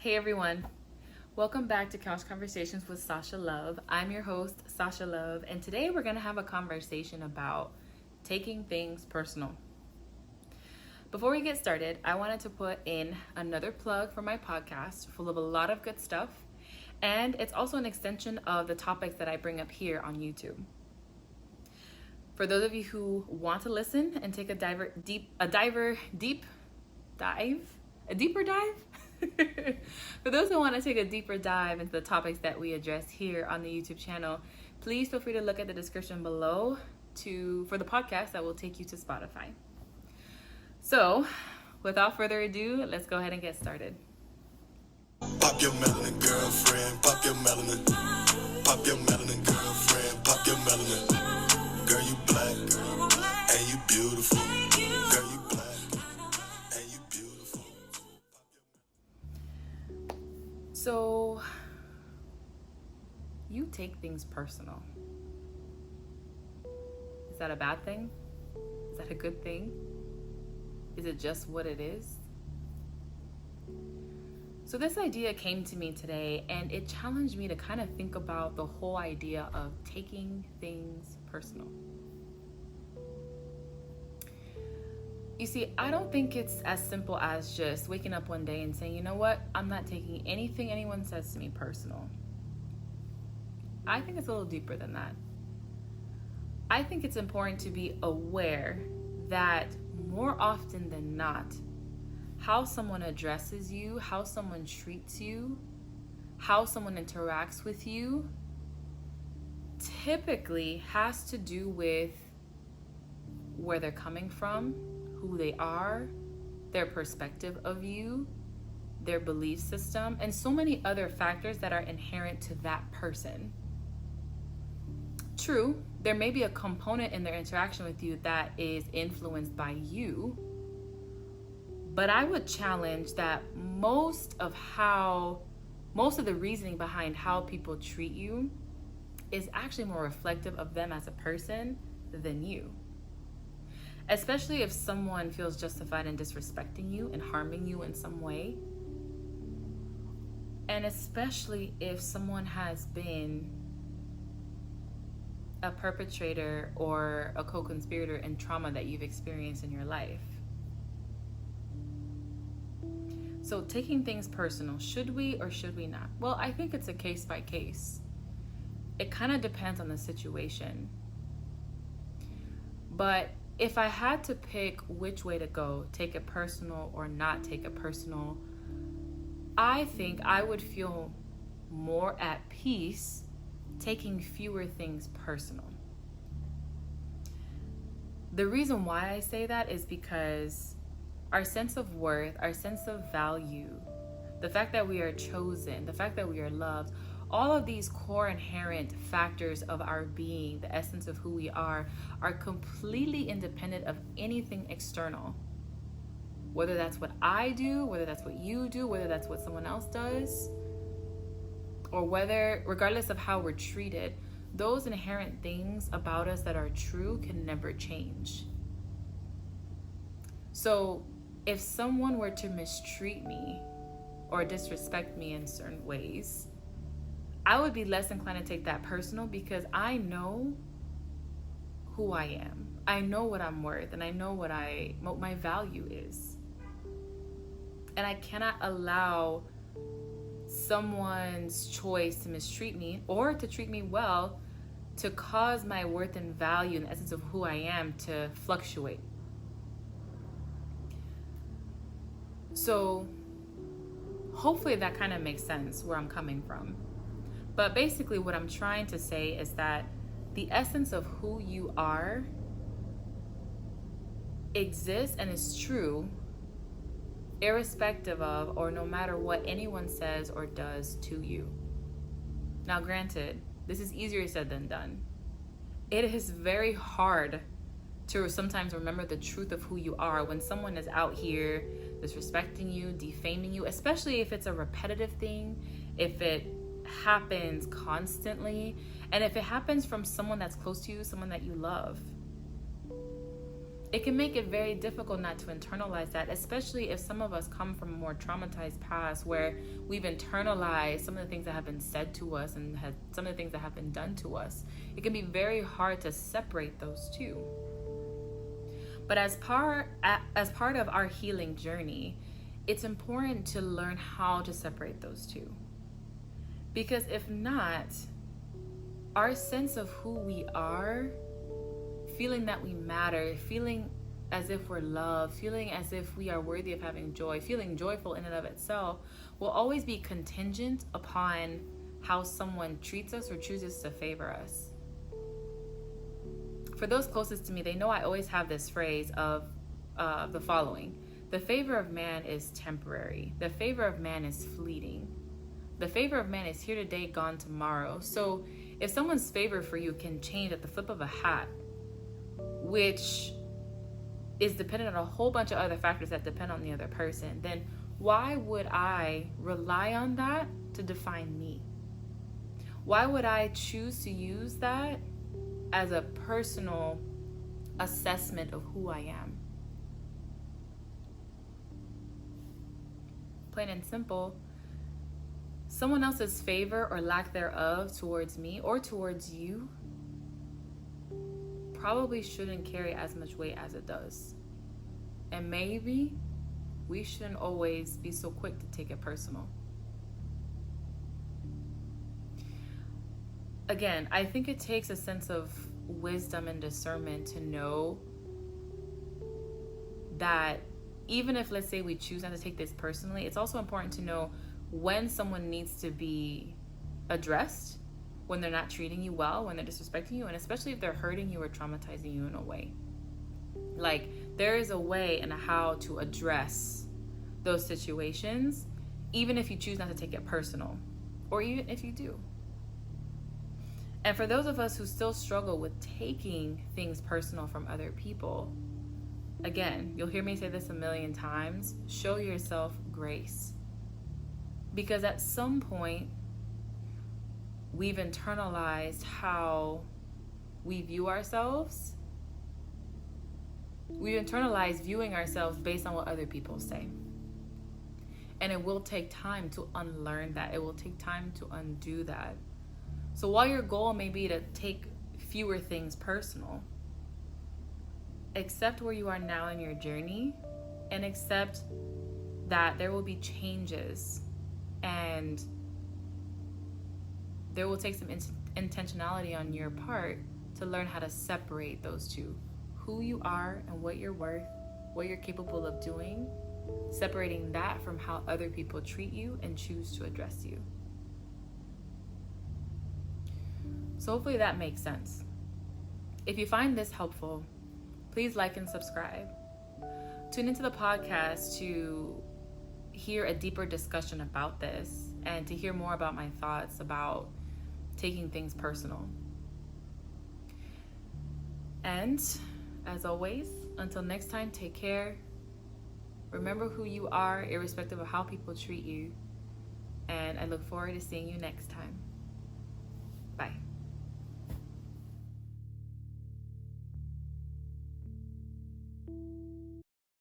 Hey everyone, welcome back to Couch Conversations with Sasha Love. I'm your host, Sasha Love, and today we're going to have a conversation about taking things personal. Before we get started, I wanted to put in another plug for my podcast full of a lot of good stuff, and it's also an extension of the topics that I bring up here on YouTube. For those of you who want to listen and take a deeper dive. For those who want to take a deeper dive into the topics that we address here on the YouTube channel, please feel free to look at the description below for the podcast that will take you to Spotify. So, without further ado, let's go ahead and get started. Pop your melanin, girlfriend. Pop your melanin. Pop your melanin, girlfriend. Pop your melanin. Girl, you black, and you beautiful. Girl, you black, and you beautiful. So, you take things personal. Is that a bad thing? Is that a good thing? Is it just what it is? So this idea came to me today, and it challenged me to kind of think about the whole idea of taking things personal. You see, I don't think it's as simple as just waking up one day and saying, you know what, I'm not taking anything anyone says to me personal. I think it's a little deeper than that. I think it's important to be aware that more often than not, how someone addresses you, how someone treats you, how someone interacts with you, typically has to do with where they're coming from, who they are, their perspective of you, their belief system, and so many other factors that are inherent to that person. True, there may be a component in their interaction with you that is influenced by you, but I would challenge that most of the reasoning behind how people treat you is actually more reflective of them as a person than you. Especially if someone feels justified in disrespecting you and harming you in some way. And especially if someone has been a perpetrator or a co-conspirator in trauma that you've experienced in your life. So taking things personal, should we or should we not? Well, I think it's a case by case. It kind of depends on the situation. But if I had to pick which way to go, take it personal or not take it personal, I think I would feel more at peace taking fewer things personal. The reason why I say that is because our sense of worth, our sense of value, the fact that we are chosen, the fact that we are loved, all of these core inherent factors of our being, the essence of who we are completely independent of anything external. Whether that's what I do, whether that's what you do, whether that's what someone else does, or regardless of how we're treated, those inherent things about us that are true can never change. So if someone were to mistreat me or disrespect me in certain ways, I would be less inclined to take that personal because I know who I am. I know what I'm worth, and I know what my value is. And I cannot allow someone's choice to mistreat me or to treat me well to cause my worth and value and the essence of who I am to fluctuate. So hopefully that kind of makes sense where I'm coming from. But basically what I'm trying to say is that the essence of who you are exists and is true irrespective of or no matter what anyone says or does to you. Now granted, this is easier said than done. It is very hard to sometimes remember the truth of who you are when someone is out here disrespecting you, defaming you, especially if it's a repetitive thing, if it happens constantly, and if it happens from someone that's close to you, someone that you love. it can make it very difficult not to internalize that, especially if some of us come from a more traumatized past where we've internalized some of the things that have been said to us and some of the things that have been done to us. It can be very hard to separate those two. But as part of our healing journey, it's important to learn how to separate those two. Because if not, our sense of who we are, feeling that we matter, feeling as if we're loved, feeling as if we are worthy of having joy, feeling joyful in and of itself, will always be contingent upon how someone treats us or chooses to favor us. For those closest to me, they know I always have this phrase of the following: the favor of man is temporary. The favor of man is fleeting. The favor of man is here today, gone tomorrow. So if someone's favor for you can change at the flip of a hat, which is dependent on a whole bunch of other factors that depend on the other person, then why would I rely on that to define me? Why would I choose to use that as a personal assessment of who I am? Plain and simple, someone else's favor or lack thereof towards me or towards you probably shouldn't carry as much weight as it does. And maybe we shouldn't always be so quick to take it personal. Again, I think it takes a sense of wisdom and discernment to know that even if, let's say, we choose not to take this personally, it's also important to know when someone needs to be addressed, when they're not treating you well, when they're disrespecting you, and especially if they're hurting you or traumatizing you in a way. Like, there is a way and a how to address those situations, even if you choose not to take it personal, or even if you do. And for those of us who still struggle with taking things personal from other people, again, you'll hear me say this a million times, show yourself grace. Because at some point, we've internalized how we view ourselves. We've internalized viewing ourselves based on what other people say. And it will take time to unlearn that. It will take time to undo that. So while your goal may be to take fewer things personal, accept where you are now in your journey and accept that there will be changes and there will take some intentionality on your part to learn how to separate those two. Who you are and what you're worth, what you're capable of doing, separating that from how other people treat you and choose to address you. So hopefully that makes sense. If you find this helpful, please like and subscribe. Tune into the podcast to hear a deeper discussion about this and to hear more about my thoughts about taking things personal. And as always, until next time, take care. Remember who you are, irrespective of how people treat you. And I look forward to seeing you next time. Bye.